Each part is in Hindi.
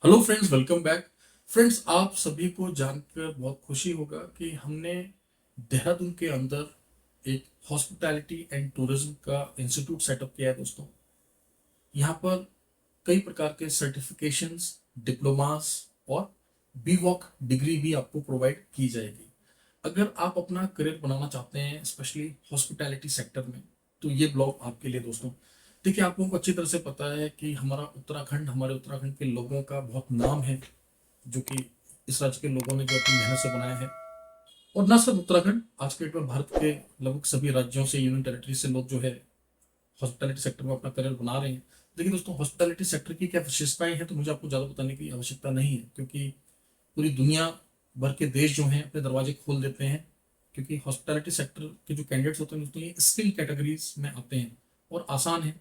Hello friends, welcome back. Friends, आप सभी को जानकर बहुत खुशी होगा कि हमने देहरादून के अंदर एक हॉस्पिटैलिटी एंड टूरिज्म का इंस्टीट्यूट सेटअप किया है दोस्तों। यहाँ पर कई प्रकार के सर्टिफिकेशंस, डिप्लोमास और बीवॉक डिग्री भी आपको प्रोवाइड की जाएगी। अगर आप अपना करियर बनाना चाहते हैं स्पेशली हॉस्पिटैलिटी सेक्टर में, तो ये ब्लॉग आपके लिए दोस्तों। देखिए, आप लोगों को अच्छी तरह से पता है कि हमारे उत्तराखंड के लोगों का बहुत नाम है, जो कि इस राज्य के लोगों ने जो अपनी मेहनत से बनाया है। और ना सिर्फ उत्तराखंड, आज के डेट में भारत के लगभग सभी राज्यों से, यूनियन टेरिटरी से लोग जो है हॉस्पिटैलिटी सेक्टर में अपना करियर बना रहे हैं। देखिए दोस्तों, हॉस्पिटैलिटी सेक्टर की क्या विशेषताएं हैं, तो मुझे आपको ज़्यादा बताने की आवश्यकता नहीं है, क्योंकि पूरी दुनिया भर के देश जो हैं अपने दरवाजे खोल देते हैं। क्योंकि हॉस्पिटैलिटी सेक्टर के जो कैंडिडेट्स होते हैं दोस्तों, ये स्किल कैटेगरीज में आते हैं और आसान है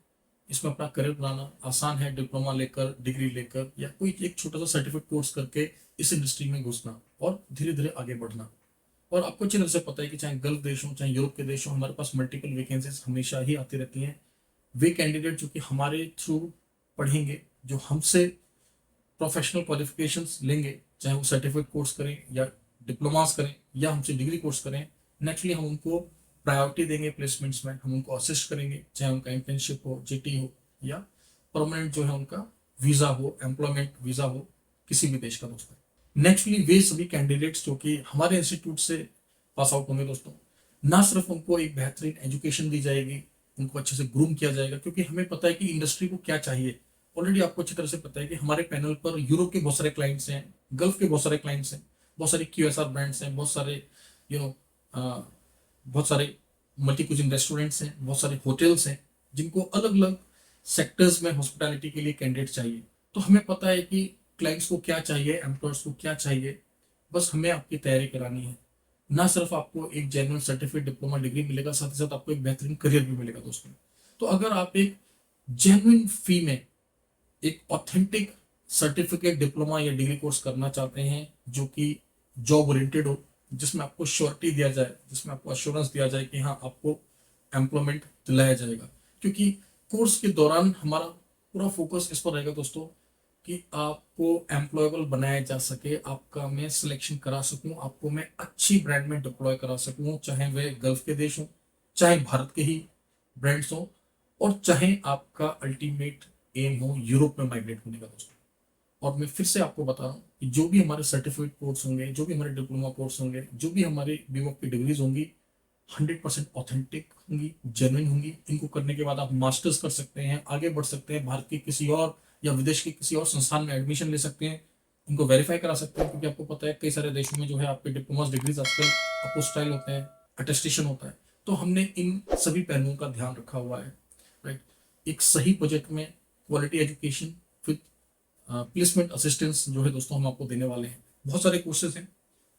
इसमें अपना करियर बनाना। आसान है डिप्लोमा लेकर, डिग्री लेकर या कोई एक छोटा सा सर्टिफिकेट कोर्स करके इस इंडस्ट्री में घुसना और धीरे धीरे आगे बढ़ना। और आपको अच्छी तरह से पता है कि चाहे गल्फ देश हो, चाहे यूरोप के देश हो, हमारे पास मल्टीपल वैकेंसीज हमेशा ही आती रहती हैं। वे कैंडिडेट जो कि हमारे थ्रू पढ़ेंगे, जो हमसे प्रोफेशनल क्वालिफिकेशंस लेंगे, चाहे वो सर्टिफिकेट कोर्स करें या डिप्लोमास करें या हमसे डिग्री कोर्स करें, नेचुरली हम उनको प्रायोरिटी देंगे प्लेसमेंट्स में। हम उनको असिस्ट करेंगे, चाहे उनका इंटर्नशिप हो, जीटी हो या परमानेंट जो है उनका वीज़ा हो, एम्प्लॉयमेंट वीज़ा हो किसी भी देश का दोस्तों। नेचुरली वे सभी कैंडिडेट्स जो कि हमारे इंस्टीट्यूट से पास आउट होंगे दोस्तों, ना सिर्फ उनको एक बेहतरीन एजुकेशन दी जाएगी, उनको अच्छे से ग्रूम किया जाएगा, क्योंकि हमें पता है कि इंडस्ट्री को क्या चाहिए। ऑलरेडी आपको अच्छी तरह से पता है कि हमारे पैनल पर यूरोप के बहुत सारे क्लाइंट्स हैं, गल्फ के बहुत सारे क्लाइंट्स हैं, बहुत सारे क्यूएसआर ब्रांड्स हैं, बहुत सारे यू नो बहुत सारे मल्टी कुजिन रेस्टोरेंट्स हैं, बहुत सारे होटल्स हैं, जिनको अलग अलग सेक्टर्स में हॉस्पिटैलिटी के लिए कैंडिडेट चाहिए। तो हमें पता है कि क्लाइंट्स को क्या चाहिए, एम्प्लॉयर्स को क्या चाहिए। बस हमें आपकी तैयारी करानी है। ना सिर्फ आपको एक जेन्युइन सर्टिफिकेट, डिप्लोमा, डिग्री मिलेगा, साथ ही साथ आपको एक बेहतरीन करियर भी मिलेगा दोस्तों। तो अगर आप एक जेन्युइन फी में एक ऑथेंटिक सर्टिफिकेट, डिप्लोमा या डिग्री कोर्स करना चाहते हैं, जो कि जॉब ओरिएंटेड हो, जिसमें आपको श्योरिटी दिया जाए, जिसमें आपको अश्योरेंस दिया जाए कि हाँ, आपको एम्प्लॉयमेंट दिलाया जाएगा। क्योंकि कोर्स के दौरान हमारा पूरा फोकस इस पर रहेगा दोस्तों कि आपको एम्प्लॉयबल बनाया जा सके, आपका मैं सिलेक्शन करा सकूं, आपको मैं अच्छी ब्रांड में डिप्लॉय करा सकूं, चाहे वे गल्फ के देश हों, चाहे भारत के ही ब्रांड्स हों, और चाहे आपका अल्टीमेट एम हो यूरोप में माइग्रेट होने का दोस्तों। और मैं फिर से आपको बता रहा हूँ कि जो भी हमारे सर्टिफिकेट कोर्स होंगे, जो भी हमारे डिप्लोमा कोर्स होंगे, जो भी हमारे बीवॉक की डिग्रीज होंगी, 100% ऑथेंटिक होंगी, जेन्युइन होंगी। इनको करने के बाद आप मास्टर्स कर सकते हैं, आगे बढ़ सकते हैं, भारत के किसी और या विदेश के किसी और संस्थान में एडमिशन ले सकते हैं, इनको वेरीफाई करा सकते हैं। क्योंकि आपको पता है कई सारे देशों में जो है आपके डिप्लोमा डिग्रीज आजकल अपोस्टाइल होते हैं, अटेस्टेशन होता है। तो हमने इन सभी पहलुओं का ध्यान रखा हुआ है, राइट। एक सही बजट में quality education with placement assistance जो है दोस्तों हम आपको देने वाले हैं। बहुत सारे कोर्सेज हैं,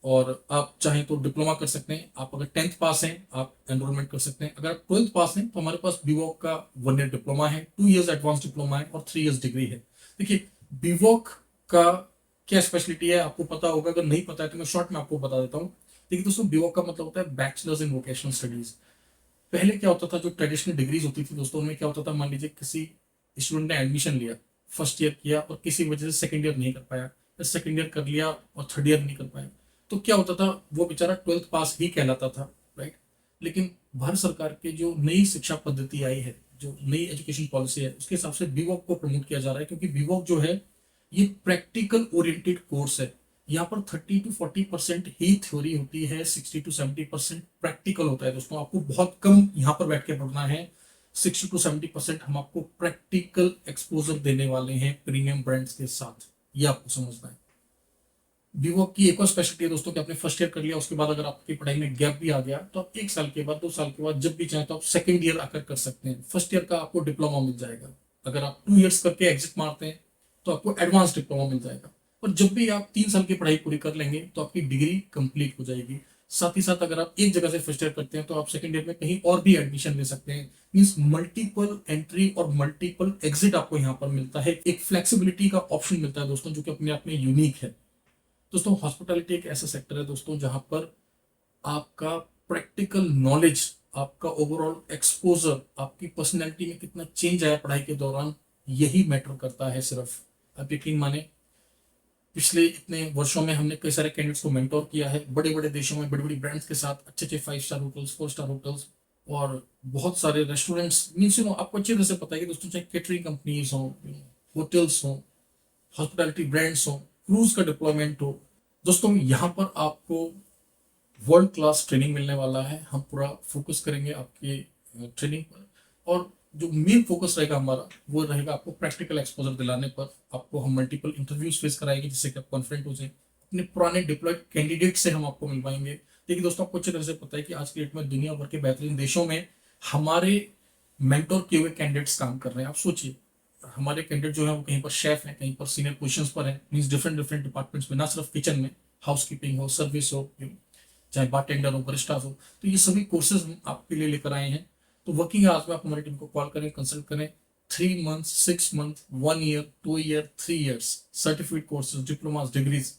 और आप चाहें तो डिप्लोमा कर सकते हैं। आप अगर 10th पास हैं, आप एनरोलमेंट कर सकते हैं। अगर आप 12th पास हैं, तो हमारे पास बीवॉक का 1 ईयर डिप्लोमा है, 2 इयर्स एडवांस डिप्लोमा है और 3 इयर्स डिग्री है। देखिए, बीवॉक का क्या स्पेशलिटी है आपको पता होगा, अगर नहीं पता है तो मैं शॉर्ट में आपको बता देता हूँ। देखिए दोस्तों, बीवॉक का मतलब होता है बैचलर्स इन वोकेशनल स्टडीज। पहले क्या होता था, जो ट्रेडिशनल डिग्रीज होती थी दोस्तों, उनमें क्या होता था, मान लीजिए किसी स्टूडेंट ने एडमिशन लिया, फर्स्ट ईयर किया और किसी वजह से सेकंड ईयर नहीं कर पाया, या सेकंड ईयर कर लिया और थर्ड ईयर नहीं कर पाया, तो क्या होता था, वो बेचारा 12th पास ही कहलाता था, राइट। लेकिन भारत सरकार की जो नई शिक्षा पद्धति आई है, जो नई एजुकेशन पॉलिसी है, उसके हिसाब से बीवॉक को प्रमोट किया जा रहा है। क्योंकि बीवॉक जो है ये प्रैक्टिकल ओरिएंटेड कोर्स है। यहाँ पर 30 to 40% ही थ्योरी होती है, 60 to 70% प्रैक्टिकल होता है दोस्तों। आपको बहुत कम यहाँ पर बैठ के पढ़ना है। 60 to 70% हम आपको प्रैक्टिकल एक्सपोजर देने वाले हैं प्रीमियम ब्रांड्स के साथ, ये आपको समझना है। वीवो की एक और स्पेशलिटी है दोस्तों कि आपने फर्स्ट ईयर कर लिया, उसके बाद अगर आपकी पढ़ाई में गैप भी आ गया, तो आप 1 साल के बाद, 2 साल के बाद, जब भी चाहें तो आप सेकंड ईयर आकर कर सकते हैं। फर्स्ट ईयर का आपको डिप्लोमा मिल जाएगा। अगर आप 2 इयर्स करके एग्जिट मारते हैं, तो आपको एडवांस डिप्लोमा मिल जाएगा। और जब भी आप 3 साल की पढ़ाई पूरी कर लेंगे, तो आपकी डिग्री कंप्लीट हो जाएगी। साथ ही साथ अगर आप एक जगह से फर्स्ट ईयर करते हैं, तो आप सेकंड ईयर में कहीं और भी एडमिशन ले सकते हैं। मीन्स मल्टीपल एंट्री और मल्टीपल एग्जिट आपको यहाँ पर मिलता है। एक फ्लेक्सिबिलिटी का ऑप्शन मिलता है दोस्तों, जो कि अपने आप में यूनिक है। दोस्तों, हॉस्पिटैलिटी एक ऐसा सेक्टर है दोस्तों, जहां पर आपका प्रैक्टिकल नॉलेज, आपका ओवरऑल एक्सपोजर, आपकी पर्सनैलिटी में कितना चेंज आया पढ़ाई के दौरान, यही मैटर करता है सिर्फ। आप यकीन माने पिछले इतने वर्षों में हमने कई सारे कैंडिडेट्स को मेंटोर किया है, बड़े बड़े देशों में बड़ी बड़ी ब्रांड्स के साथ, अच्छे अच्छे 5 स्टार होटल्स, 4 स्टार होटल्स और बहुत सारे रेस्टोरेंट्स, मीन्स आपको अच्छी तरह से पता है कि दोस्तों, चाहे केटरिंग कंपनीज हो, होटल्स हो, हॉस्पिटैलिटी ब्रांड्स हो, क्रूज का डिप्लॉयमेंट हो, दोस्तों यहाँ पर आपको वर्ल्ड क्लास ट्रेनिंग मिलने वाला है। हम पूरा फोकस करेंगे आपके ट्रेनिंग पर, और जो मेन फोकस रहेगा हमारा वो रहेगा आपको प्रैक्टिकल एक्सपोजर दिलाने पर। आपको हम मल्टीपल इंटरव्यूज फेस कराएंगे जिससे कि आप कॉन्फिडेंट हो जाए, अपने पुराने डिप्लॉयड कैंडिडेट से हम आपको मिलवाएंगे। देखिए दोस्तों, आपको अच्छी तरह से पता है कि आज की डेट में दुनिया भर के बेहतरीन देशों में हमारे मेंटोर किए हुए कैंडिडेट्स काम कर रहे हैं। आप सोचिए, हमारे कैंडिडेट जो है वो कहीं पर शेफ हैं, कहीं पर सीनियर पोजीशंस पर हैं, मींस डिफरेंट डिफरेंट डिपार्टमेंट्स में, ना सिर्फ किचन में, हाउस कीपिंग हो, सर्विस हो, चाहे बारटेंडर हो, बरिस्टा हो। तो ये सभी कोर्सेज हम आपके लिए लेकर आए हैं। तो वर्किंग आवर्स में आप हमारी टीम को कॉल करें, कंसल्ट करें। 3 month, 6 month, 1 year, 2 year, 3 years, certificate courses, diplomas, degrees,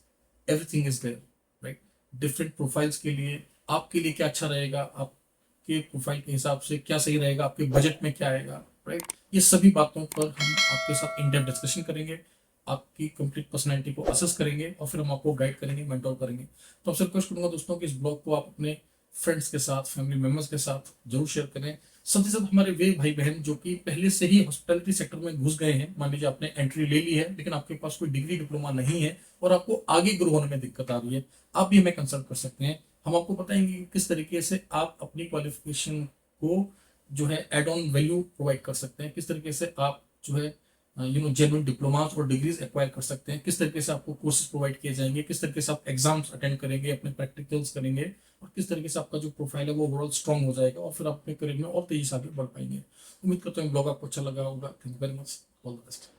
everything is there, right. Different profiles के लिए, आपके लिए क्या अच्छा रहेगा, आपके प्रोफाइल के हिसाब से क्या सही रहेगा, आपके बजट में क्या आएगा, राइट। ये सभी बातों पर हम आपके साथ इन डेप्थ डिस्कशन करेंगे, आपकी कंप्लीट पर्सनैलिटी को असेस करेंगे और फिर हम आपको गाइड करेंगे, मेंटोर करेंगे। तो आपसे रिक्वेस्ट करूंगा दोस्तों कि इस ब्लॉग को आप अपने फ्रेंड्स के साथ, फैमिली मेम्बर्स के साथ जरूर शेयर करें। साथ ही साथ हमारे वे भाई बहन जो कि पहले से ही हॉस्पिटैलिटी सेक्टर में घुस गए हैं, मान लीजिए आपने एंट्री ले ली है लेकिन आपके पास कोई डिग्री डिप्लोमा नहीं है और आपको आगे ग्रो होने में दिक्कत आ रही है, आप भी हमें कंसल्ट कर सकते हैं। हम आपको बताएंगे कि किस तरीके से आप अपनी क्वालिफिकेशन को जो है एड ऑन वैल्यू प्रोवाइड कर सकते हैं, किस तरीके से आप जो है जेन्युइन डिप्लोमास और डिग्रीज एक्वायर कर सकते हैं, किस तरीके से आपको कोर्सेज प्रोवाइड किए जाएंगे, किस तरीके से आप एग्जाम्स अटेंड करेंगे, अपने प्रैक्टिकल्स करेंगे, और किस तरीके से आपका जो प्रोफाइल है वो ओवरऑल स्ट्रॉन्ग हो जाएगा और फिर आप अपने करियर में और तेजी से आगे बढ़ पाएंगे। उम्मीद करता हूँ ब्लॉग आपको अच्छा लगा होगा। Thank you very much, all the best.